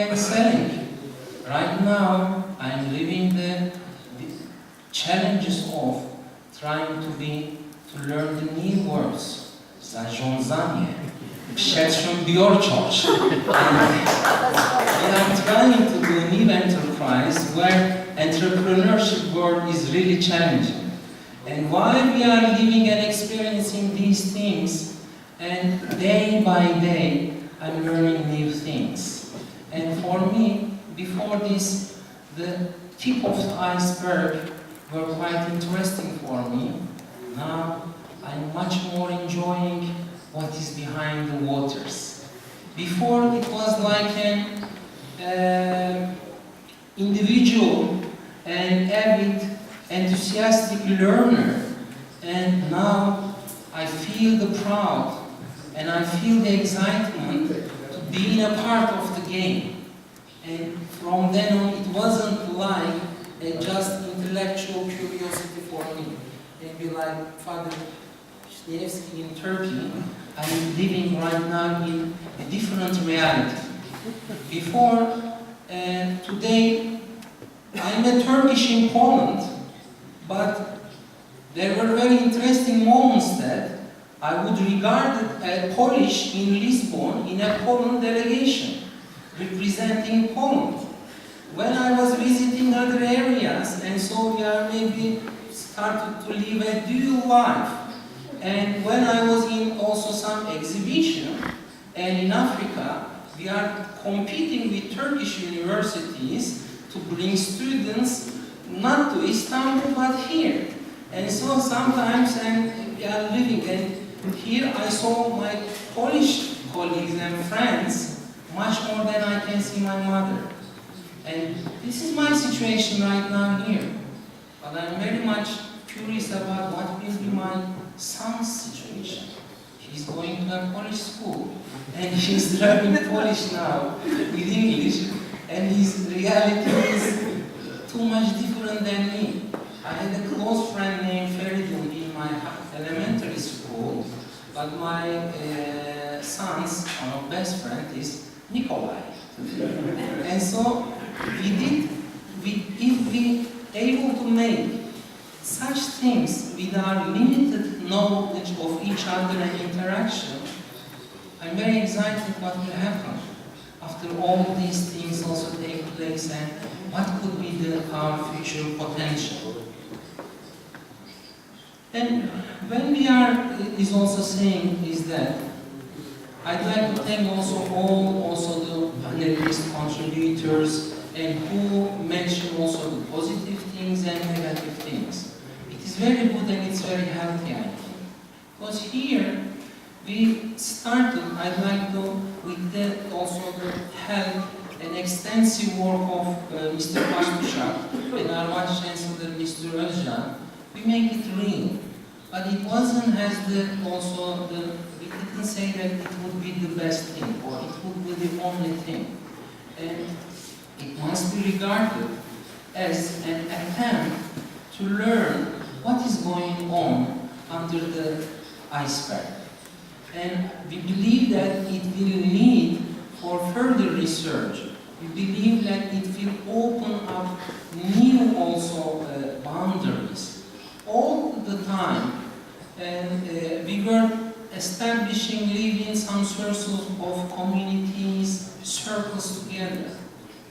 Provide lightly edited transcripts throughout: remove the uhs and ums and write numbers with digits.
and selling. Right now, I'm living the challenges of trying to learn the new words. Zarządzanie, przedsiębiorczość. And I'm trying to do a new enterprise where entrepreneurship world is really challenging. And while we are living and experiencing these things, and day by day, I'm learning new things. And for me, before this, the tip of the iceberg were quite interesting for me. Now, I'm much more enjoying what is behind the waters. Before, it was like an individual and avid, enthusiastic learner. And now, I feel the proud and I feel the excitement to being a part of the game. And from then on, it wasn't like just intellectual curiosity for me. Maybe like Father Shnevsky in Turkey, I'm living right now in a different reality. Before, today, I'm a Turkish in Poland, but there were very interesting moments that I would regard a Polish in Lisbon in a Poland delegation, representing Poland. When I was visiting other areas, and so we are maybe started to live a dual life. And when I was in also some exhibition, and in Africa, we are competing with Turkish universities to bring students not to Istanbul but here. And so sometimes we are living, and here I saw my Polish colleagues and friends much more than I can see my mother. And this is my situation right now here. But I'm very much curious about what will be my son's situation. He's going to a Polish school, and he's learning Polish now with English, and his reality is too much different than me. I had a close friend named Feridun in my elementary school, but my son's best friend is Nikolai. And so if we able to make such things with our limited knowledge of each other and interaction, I'm very excited what will happen after all these things also take place, and what could be our future potential. And when we are is also saying is that I'd like to thank also all the panelist contributors and who mention also the positive things and negative things. It is very good and it's very healthy, I think. Because here we started, I'd like to, with the, also the help and extensive work of Mr. Vuistula and our Vice Chancellor Mr. Özcan, we make it real. But it wasn't as we didn't say that it would be the best thing or it would be the only thing. And it must be regarded as an attempt to learn what is going on under the iceberg. And we believe that it will lead for further research. We believe that it will open up new also boundaries. All the time, and we were establishing, living some sorts of communities, circles together.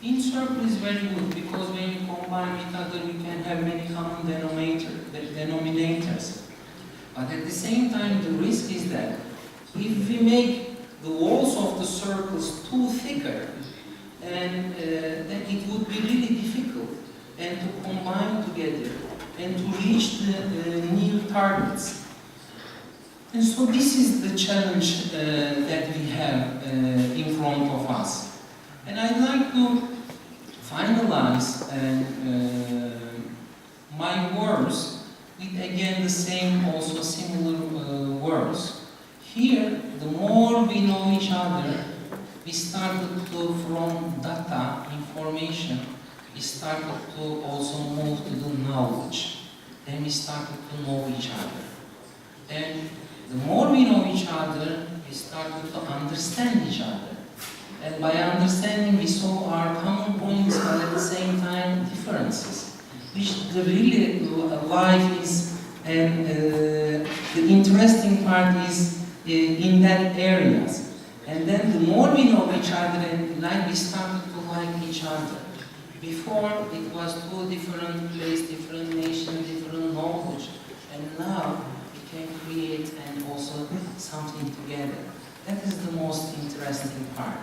In circle is very good because when you combine with other, we can have many common denominators. But at the same time, the risk is that if we make the walls of the circles too thicker, and then it would be really difficult and to combine together and to reach the new targets. And so this is the challenge that we have in front of us. And I'd like to finalize my words with again the same, also similar words. Here, the more we know each other, we started to, from data, information, we started to also move to the knowledge. Then we started to know each other. And the more we know each other, we started to understand each other. And by understanding, we saw the really life is, and the interesting part is in that areas. And then the more we know each other, and like we started to like each other. Before it was two different places, different nations, different knowledge, and now we can create and also something together. That is the most interesting part.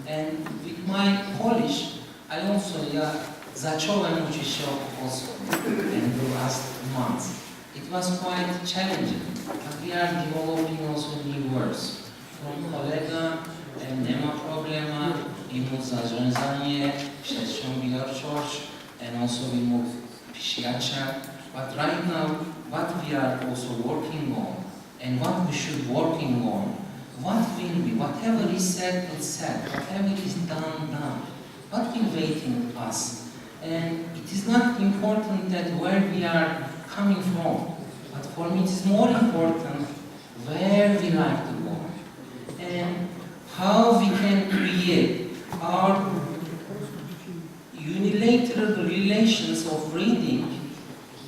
And with my Polish, I also zacząłem uczyć się polsku in the last months. It was quite challenging, but we are developing also new words. From kolega, nie ma problema, we move zarządzanie, przedsiębiorczość, and also we move przyjaciel. But right now, what we are also working on, and what we should working on, what will be, whatever is said, it's said, whatever is done, done. What will waiting us? And it is not important that where we are coming from, but for me it is more important where we like to go, and how we can create our unilateral relations of reading.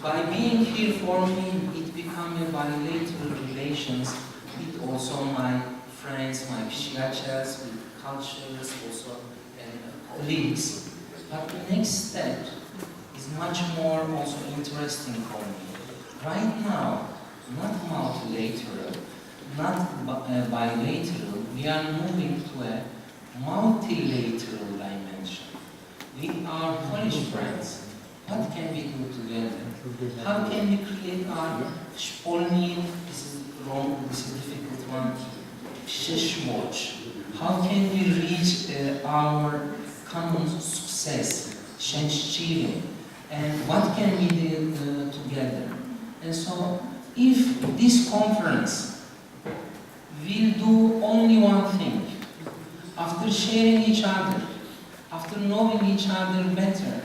By being here for me, it becomes a bilateral relations with also my friends, my przyjaciels, with cultures, also colleagues. But the next step is much more also interesting for me. Right now, not multilateral, not bilateral, we are moving to a multilateral dimension. With our Polish friends, what can we do together? How can we create our wspólny, this is wrong, this is a difficult one, przyszłość? How can we reach our common success, szczęśliwie? And what can we do together? And so, if this conference will do only one thing, after sharing each other, after knowing each other better,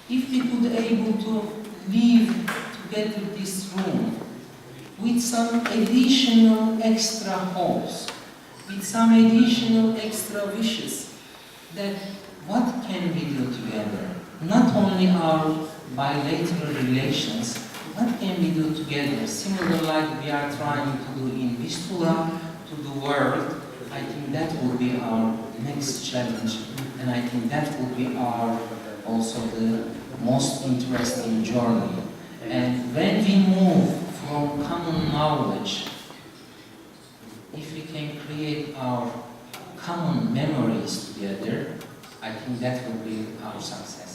if we could able to leave together this room with some additional extra hopes, with some additional extra wishes, that what can we do together? Not only our bilateral relations, what can we do together? Similar like we are trying to do in Vistula to the world. I think that will be our next challenge, and I think that will be our also the most interesting journey. And when we move from common knowledge, if we can create our common memories together, I think that will be our success.